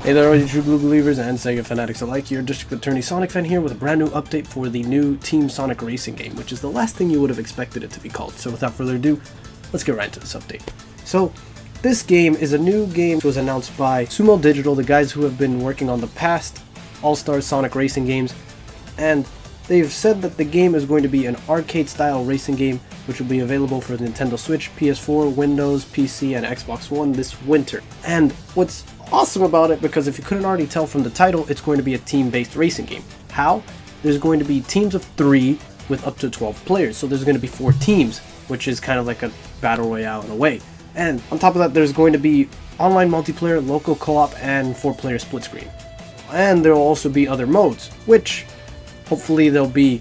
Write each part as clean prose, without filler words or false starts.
Hey there all you true blue believers and Sega fanatics alike, your District Attorney SonicFan here with a brand new update for the new Team Sonic racing game, which is the last thing you would have expected it to be called. So without further ado, let's get right into this update. So this game is a new game which was announced by Sumo Digital, the guys who have been working on the past All-Star Sonic racing games, and they've said that the game is going to be an arcade-style racing game which will be available for Nintendo Switch, PS4, Windows, PC, and Xbox One this winter. And what's awesome about it, because if you couldn't already tell from the title, it's going to be a team-based racing game. How? There's going to be teams of 3 with up to 12 players, so there's going to be 4 teams, which is kind of like a battle royale in a way. And on top of that, there's going to be online multiplayer, local co-op, and 4-player split screen. And there will also be other modes, which hopefully they'll be,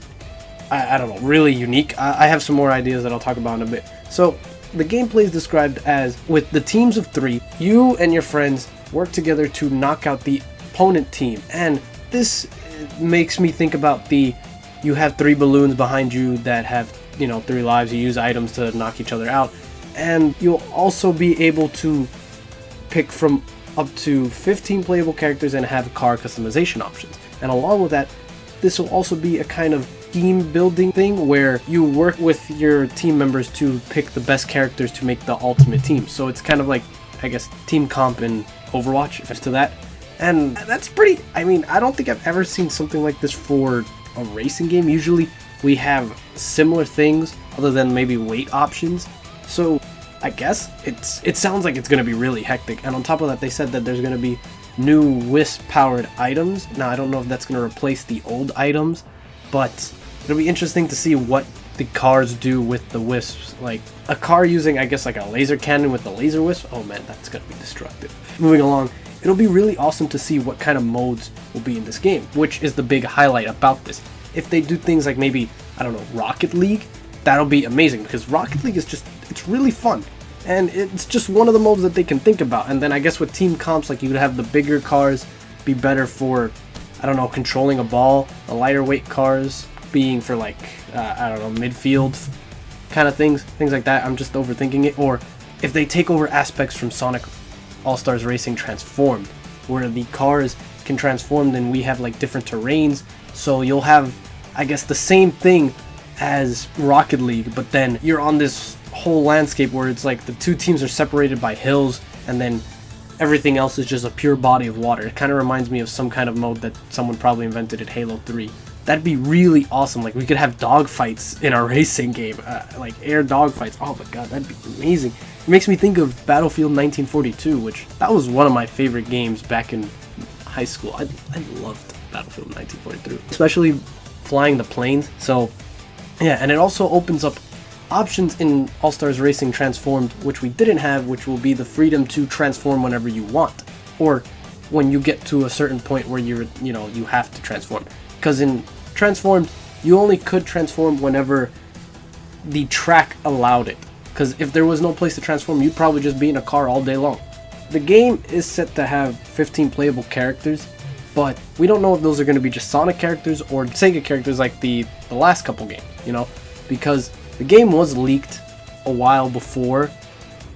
I don't know, really unique. I have some more ideas that I'll talk about in a bit. So the gameplay is described as, with the teams of 3, you and your friends work together to knock out the opponent team. And this makes me think about you have 3 balloons behind you that have, 3 lives. You use items to knock each other out. And you'll also be able to pick from up to 15 playable characters and have car customization options. And along with that, this will also be a kind of team building thing where you work with your team members to pick the best characters to make the ultimate team. So it's kind of like, I guess, team comp in Overwatch, if it's to that. And that's pretty, I don't think I've ever seen something like this for a racing game. Usually we have similar things other than maybe weight options. So I guess it sounds like it's going to be really hectic. And on top of that, they said that there's going to be new Wisp powered items. Now I don't know if that's going to replace the old items, but it'll be interesting to see what the cars do with the wisps. Like a car using, I guess, like a laser cannon with the laser wisp. Oh man, that's gonna be destructive. Moving along, it'll be really awesome to see what kind of modes will be in this game, which is the big highlight about this. If they do things like maybe, I don't know, Rocket League, that'll be amazing, because Rocket League is just, it's really fun. And it's just one of the modes that they can think about. And then I guess with team comps, like you could have the bigger cars be better for, I don't know, controlling a ball, the lighter weight cars being for like, I don't know, midfield kind of things like that. I'm just overthinking it. Or if they take over aspects from Sonic All-Stars Racing Transformed, where the cars can transform, then we have like different terrains. So you'll have, I guess, the same thing as Rocket League, but then you're on this whole landscape where it's like the 2 teams are separated by hills, and then everything else is just a pure body of water. It kind of reminds me of some kind of mode that someone probably invented at Halo 3. That'd be really awesome. Like we could have dogfights in our racing game, like air dogfights. Oh my god, that'd be amazing. It makes me think of Battlefield 1942, which that was one of my favorite games back in high school. I loved Battlefield 1943, especially flying the planes. So yeah, and it also opens up options in All-Stars Racing Transformed, which we didn't have, which will be the freedom to transform whenever you want, or when you get to a certain point where you have to transform. Because in Transformed, you only could transform whenever the track allowed it. Because if there was no place to transform, you'd probably just be in a car all day long. The game is set to have 15 playable characters, but we don't know if those are going to be just Sonic characters or Sega characters like the last couple games, because the game was leaked a while before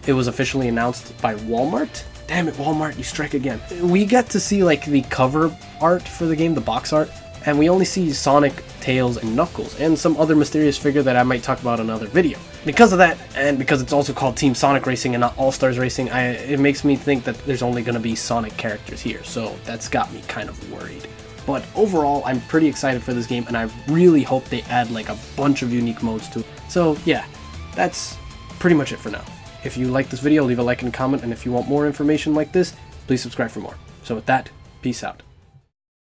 it was officially announced by Walmart. Damn it, Walmart, you strike again. We get to see like the cover art for the game, the box art, and we only see Sonic, Tails, and Knuckles, and some other mysterious figure that I might talk about in another video. Because of that, and because it's also called Team Sonic Racing and not All-Stars Racing, it makes me think that there's only going to be Sonic characters here, so that's got me kind of worried. But overall, I'm pretty excited for this game, and I really hope they add like a bunch of unique modes to it. So yeah, that's pretty much it for now. If you like this video, leave a like and a comment, and if you want more information like this, please subscribe for more. So with that, peace out.